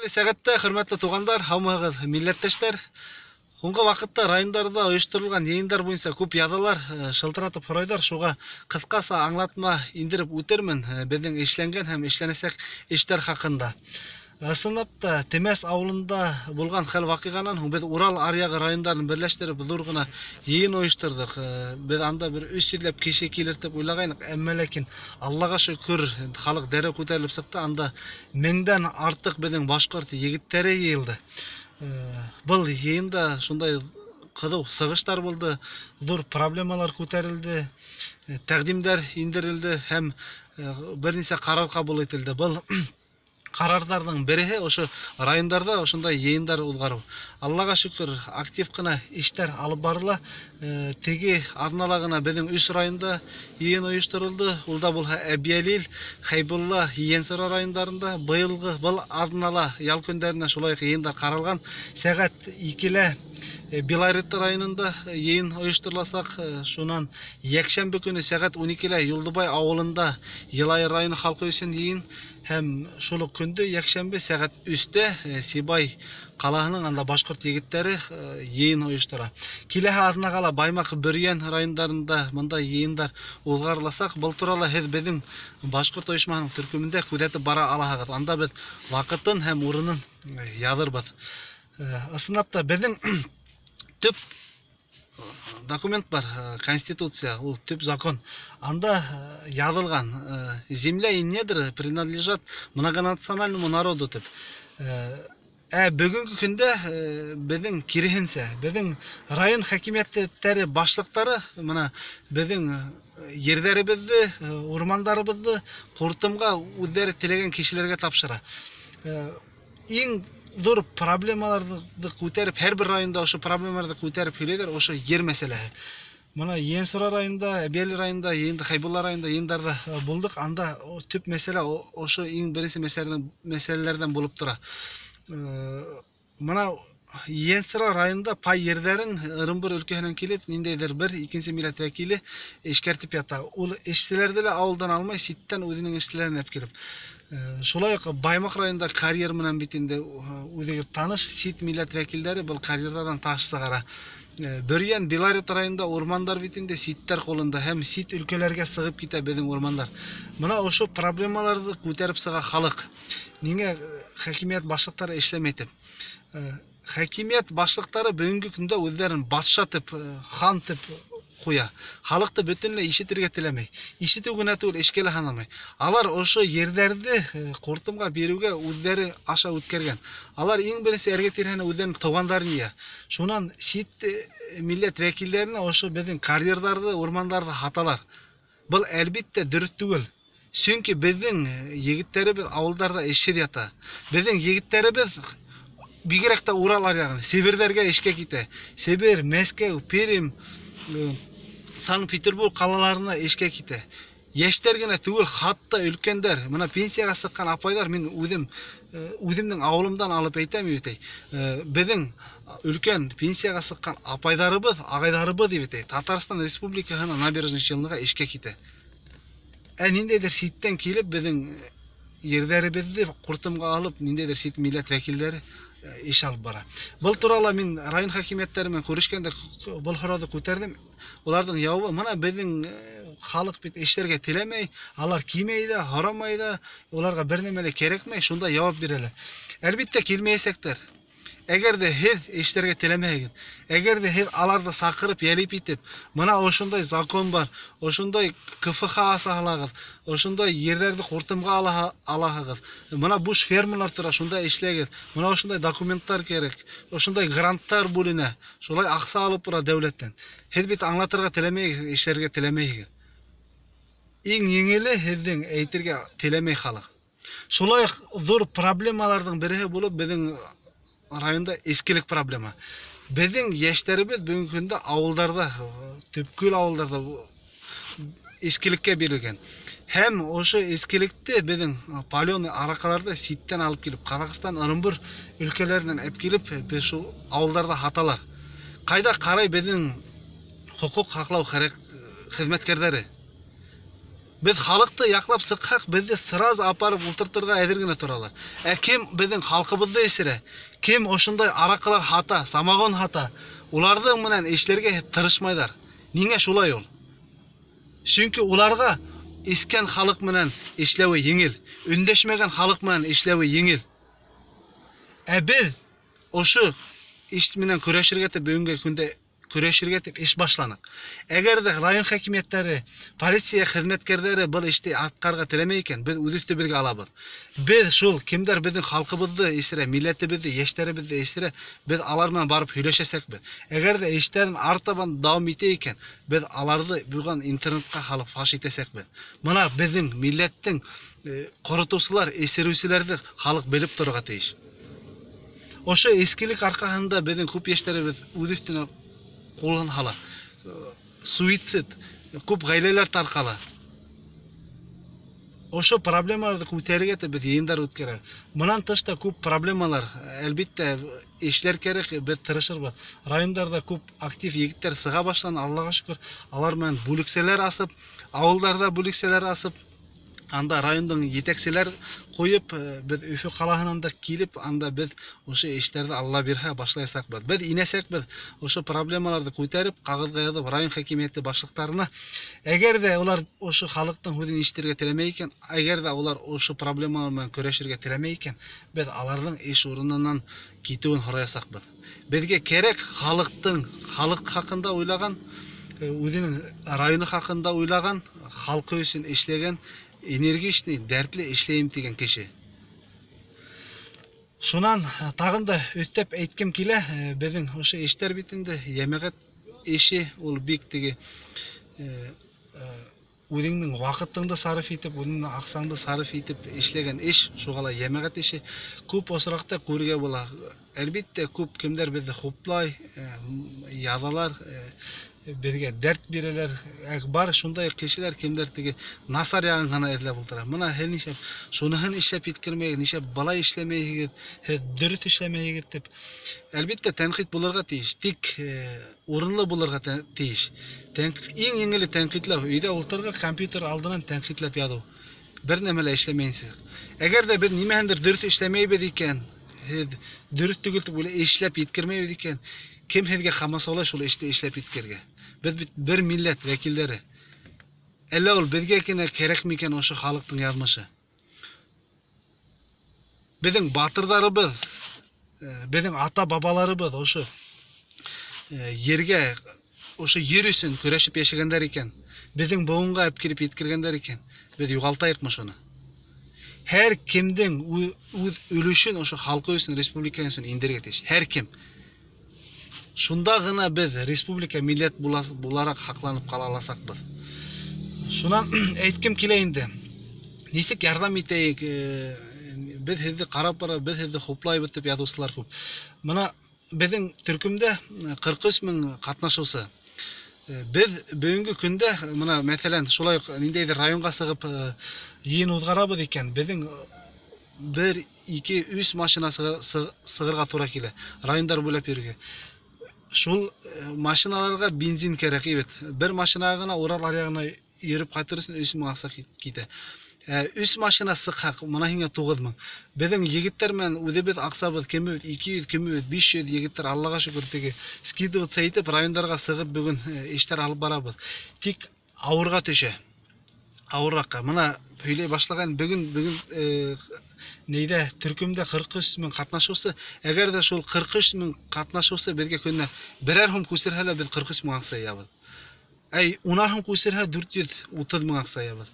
Сәгатте, хөрмәтле тугандар, һаумыгыз, милләттәшләр. Соңгы вакытта райондарда оештырылган йыйындар буенча күп язалар шылтыратып сорайдар. Шуга кыскасы аңлатма индиреп үтермен безнең эшләнгән һәм эшләнәсәк эшләр хакында. Ысынлап та Темәс авылында булган хәл вакыйганан без Урал аръягы райондарын берләштереп зур гына йыйын оештырдык. Без анда бер 300 кеше килер дип уйлагайнык, әмма ләкин Аллага шөкер, халык дәрә күтәрелеп чыкты. Анда 1000дән артык безнең башкорт егетләре йыелды. Бұл йыйында шундай кызу сыгыштар булды, зур проблемалар күтәрелде, тәкъдимдәр индерилде һәм берничә карар кабул ителде. Бұл карарларның береһе ошо райондарда ошондай йыйындар узгару. Аллага шүкүр, актив кына иштер алып барыла. Теги арнала гына безнең 3 районда йыйын оештырылды. Ул да булса Әбиялил, Хайбулла, Йенсора райондарында быелгы бул арнала ял көндәренә шулай йыйындар каралган. Сәгать 2-лә Белорет районында йыйын оештырыласак, шунан якшәмбе көне сәгать 12-лә Юлдыбай авылында Елай районы халкы өчен йыйын һәм шул көндө якшәмбе сәгать 3-тә Сибай калаһының анда башкорт егетләре йыйын оештыра. Киләһе азна кала Баймак, Бөрьән райондарында мондай йыйындар узгарыласак, бул туралы һез безнең башкорт оешманың төркемендә күзәтеп бара аласыз. Анда без вакытын һәм урынын язырбыз. Ысынлап та безнең төп документ бар, конституция, ул төп закон. Анда язылган: земля и недра принадлежат многонациональному народу дип. Бүгүнкү көндө безнең киресенчә, безнең район хакимияттәре башлыктары мына безнең йерләребезне, урмандарыбызны куртымга үзләре теләгән кешеләргә тапшыра. Иң зур проблемаларды күтәреп, һәрбер районда ошо проблемаларды күтәреп һөйләйләр, ошо йер мәсьәләсе. Мына Йенсора районында, Әбиялил районында, Йенда Хайбулла районында йыйындарда булдык. Анда төп мәсьәлә ошо иң беренче мәсьәләләрдән булып тора. Мына Йенсора районында пай йерләрен Ырымбур өлкәһеннән килеп, ниндәйдер бер икенче милләт вәкиле эшкәртеп ята. Ул эшчеләрне дә авылдан алмай, ситтән үзенең эшчеләрен алып килеп. Шулай ук Баймак районында карьер менән бит инде үзегез таныш сит милләт вәкилләре бул карьердан таш сыгара. Бөрьән, Белорет районында урмандар бит инде ситтәр кулында һәм сит өлкәләргә сыгып китә безнең урмандар. Мына ошо проблемаларны күтәреп сыга халык. Нигә хакимият башлыктары эшләмәй дип? Хакимият башлыктары бүгенге көндә үзләрен батша дип, хан дип куя. Халыкты бөтенләй ишетергә теләмәй. Ишетү генә түгел, эшкә лә ханамай. Алар ошо йерләрне куртымга бирүгә үзләре аша үткәргән. Алар иң беренче әргә тирәне үзләренең тугандарын ия. Шунан сит милләт вәкилләренә ошо безнең карьерларны, урманнарны хаталар. Бул әлбәттә дөрес түгел. Чөнки безнең егетләребез авылларда эшче ята. Безнең егетләребез бигрәк тә Урал аръягында, Сибирьләргә эшкә китә. Сибирь, Мәскәү, Пермь, Санкт-Петербург калаларына эшкә китә. Яшьтәр генә түгел, хатта өлкәндәр, мына пенсияга сыккан апайлар, мин үземнең авылымдан алып әйтәм бит. Безнең өлкән пенсияга сыккан апайларыбыз, агайларыбыз дип әйтә. Татарстан Республикасына набережный Челныга эшкә китә. Ниндәйдер ситтән килеп безнең йерләребезне куртымга алып, ниндәйдер сит милләт вәкилләре иш алып бара. Бул туралы мин район хакимияттәре менән күрешкәндә бул хорозды күтәрдем. Уларның җавабы: мына безнең халык бит эшләргә теләмәй, алар кимәй дә, харамай да, уларга бер нәмәле кирәкмәй, шунда җавап бирәләр. Әлбәттә килмәячәктер. Әгәр дә һез эшләргә теләмәгез, әгәр дә һез аларны сакырып, ялып итеп, мына ошондай закон бар, ошондай КФХ асалагыз, ошондай йерләрне куртымга аласыз, мына буш фермалар тора, шунда эшләгез, мына ошондай документтар кирәк, ошондай гранттар бүленә, шулай акча алып тора дәүләттән. Һез бит аңлатырга теләмәйсез, эшләргә теләмәйсез. Иң еңеле һезнең әйтергә теләмәй халык. Шулай зур проблемаларның бере булып безнең районда эскелек проблема. Безнең яшьтәребез бүгенге көндә авылларда, төпкөл авылларда эскелеккә бирелгән. Һәм ошо эскелекте безнең паленый аракаларда ситтән алып килеп, Казакстан, Ырымбур өлкәләреннән алып килеп, шу авылларда хаталар. Кайда карай безнең хукук хаклау хезмәткәрләре? Біз халықты яқлап сыққақ, бізді сыраз апарып ұлтыртырға әдіргіне тұралар. Кем біздің халқыбызды есірі, кем ошындай арақылар хата, самагон хата, олардың менен ешлерге тырышмайдар. Неге шулай ол? Çünkü оларға esken халық менен ешлеуі еңіл, үндешмеген халық менен ешлеуі еңіл. Біз ошу iş менен күрәшергә тип бүгенге көндә күрәшергә тип iş башланык. Әгәр дә район хакимиятләре, полиция хезмәткәрләре бу эште аткарга теләмәй икән, без үз өстебезгә алабыз. Без шул кемдер безнең халкыбызды исерә, милләтебезне, яшьләребезне исерә, без алар белән барып һөйләшәсәкбез. Әгәр дә эштәрен артабан дәвам итә икән, без аларды бүген интернетка халык фаш итәсәкбез. Моны безнең милләттең корытучылар, эсерүчеләрне халык белеп торырга тиеш. Ошо эскилик аркасында безнең күп яшьләребез үз өстенә қолын хала, суицид, көп ғайлелер тарқала. Ошо проблемаларды көтеруге біз йыйындар өткөрөбүз. Мынан тышта көп проблемалар, әлбетте эшлер керек, біз тырышырбыз. Райондарда көп актив егиттер сыга башланы, Аллага шүкүр. Алар менен бүлүкселер асып, ауылдарда бүлүкселер асып, анда райондың етекселер қойып, біз Өфө қаласынан да келіп, анда біз ошо иштерди Алла бирһә башлайсакбыз. Біз инесекбиз, ошо проблемаларды көтөрүп, кагызга язып район хакимияти башлыктарына, эгер де олар ошо халыктын өзүн иштерге телемей экен, эгер де олар ошо проблемалар менен күрөшөргө телемей экен, біз алардын иш орунунан кетүүн сурайсакбыз. Бизге керек халыктын, халык хакында ойлаган, өзүнүн району хакында ойлаган, халкы үчүн иштеген, энергичный, дәртлі ішлейім деген кеші. Шунан тағында өстеп әйткем келе, біздің ошы ештер бітінде емеғет еші ол бек деге өзіңнің вақыттыңды сарыф етіп, өзіңнің ақсаңды сарыф етіп ішлеген еш, шоғала емеғет еші көп осырақта көрге бола. Әлбетте көп кемдер бізді хоплай, язалар, бізге дәрт берелер, бар шундай кешелер кемдер теге насар ягын гана эзлеп ултыра. Мына хел нишеп, шуныһын ишлеп иткермей, нишеп бала ишлемей, дөрүс ишлемей деп. Әлбәттә тәнкыйть булырга тиеш, тик урынлы булырга тиеш. Иң еңеле тәнкыйтьләү, өйдә ултырга компьютер алдынан тәнкыйтьләп язу. Бер нәмәлә эшләмәйсез. Әгәр дә без нимәһендер дөрүс эшләмәйбез икән, дөрүс түгел дип уйлап эшләп иткермәйбез икән, кем һезгә хамасалай шул эште эшләп иткергә? Biz bir millet vekilleri. Әллә ул безгә генә кирәкме икән ошо халыктың язмышы? Безнең батырларыбыз, безнең ата-бабаларыбыз ошо ергә, ошо ер өчен көрәшеп яшәгәннәр икән. Безнең буынга алып килеп иткергәннәр икән. Без югалтайыкмы шуны? Һәр кемдең үз өлешен ошо халкы өчен, республика өчен индергә тиеш. Һәр кем. Шунда гына без республика милләт буларак хакланып кала аласакбыз. Шунан әйткем килә инде. Ничек ярдәм итәйек? Без һезне карап бара, без һезне хуплайбыз дип язучылар күп. Мына безнең төркемдә 43 мең катнашучы. Без бүгенге көндә мына мәсәлән шулай ниндәйдер районга сыгып йыйын узгарабыз икән, безнең 1, 2, 3 машина сыгырга туры килә. Райондар буйлап йөргә. Шул машиналарга бензин керек бит. Бер машина гына Урал аягына йөреп кайтыр өчен 3 мең акча китә. 3 машина сыкхак, мына һиңа 9 мең. Безнең егиттер менән үзебез аксабыз кемебез 200, кемебез 500 егиттер Аллага шөкер теге скидываться итеп райондарга сыгып бүген эштәр алып барабыз. Тик авырга төшә. Авырракка. Мына һөйләй башлаган бүген нейдә төркемдә 43 мең катнашучы. Әгәр дә шул 43 мең катнашучы безгә көнне берәр һум күсерһәләр, без 43 мең акча ябыз. 10 һум күсерһә 430 мең акча ябыз.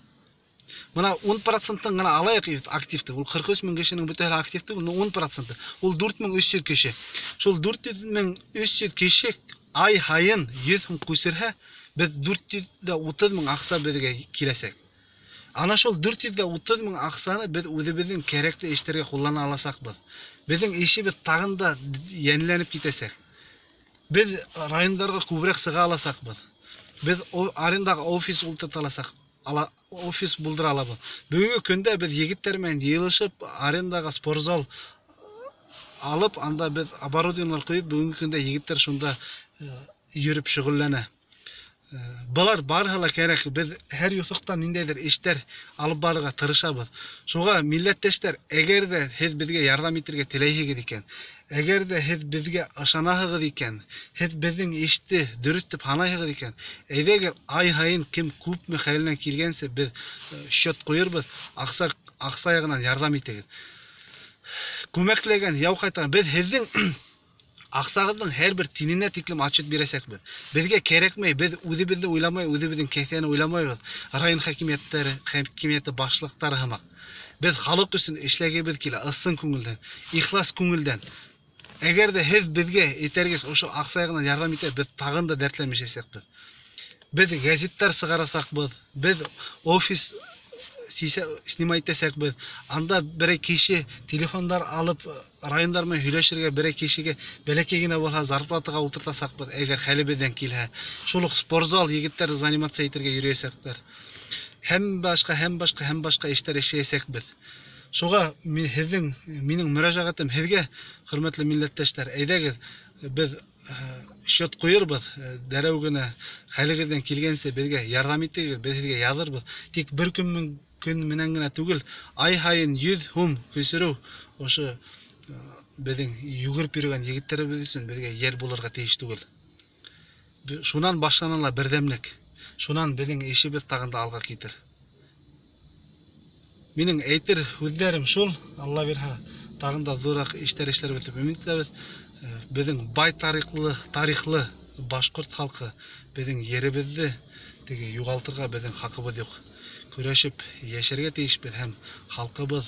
Мына 10%-тан гына алайык активте. Ул 43 мең кешенең бөтен активте, ул 10%. Ул 4300 кеше. Шул 4300 кеше ай хайын 100 һум күсерһә, без 430 мең акча безгә киләсәк. Ана шул 430 мең акчаны без үзебезнең кирәкле эшләргә куллана аласакбыз. Безнең ишебез тагын да янланып китәсәк. Без райондарга күбрәк сыга аласакбыз. Без арендага офис ултырта аласак, офис булдыра алабыз. Бүгенге көндә без егиттер менән йыелышып арендага спортзал алып, анда без оборудованиелар куеп, бүгенге көндә егиттер шунда йөреп шөгыльләнә. Bular barhala керек. Biz her yusuktan indeydir işler alıp barıga tırışabız. Şoğa milletteşler eğer de hez bizge yardım etirge tileyhigid eken, eğer de hez bizge aşanahıgid eken, hez bizin işti dürüstüp hanayhıgid eken, eğer ay hayın kim kup mi haylinden kirgense biz şöt koyurbuz, aksayagынан yardım etegid. Kömeklegen yav kaytan biz hezin Aksağıdın her bir tinine tiklim açıt biresekbid. Bizge kerekmey, biz özübüzü uylamay, özübüzün keseni uylamayız. Rayın hakimiyeti başlıkları hımak. Biz halk üstün işlegebiz kila, ıssın köngülden, ihlas köngülden. Eğer de hez bizge eterges oşu aksayagından yardım ete, biz tağın da dertlenmiş esekbid. Biz gazetler sıgarasakbid, biz ofis sнимать desek anda bir kişi telefonlar alıp rayonlarмен hüleşirge bir kişiге belekegine bolsa зарплатаға ултыртасак eğer халебеден келе шулuk спортзал егиттер занимация eтерге үйресектер hem başka işler eşeysek biz şoğa менің müracaatım hezge hürmetli milletteşler eydegіз biz şöt koyurbuz derevgine haligizden kelgense bizge yardım ettigiz biz sizge yazırbız tik bir gün менен гана түгел ay hayın 100 hum kösürүү oşu bizin yugurып yürügen yigitlerimiz üçün bizge yer bularga тийиш түгел. Şundan başlananla birdemlik. Şundan bizin işimiz tagında alga kitir. Mening aytır özlerim şul. Allah berha tagında zorak işler bitip ümitlebиz. Bizin bay tarihli Başkurt halkı bizin yerimizni dege yugaltırga bizin hakkımız yok. Күрәшеп яшәргә тиешбез һәм халкыбыз,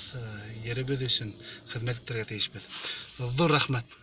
yerimiz өчен хезмәт итәргә тиешбез. Зур рәхмәт.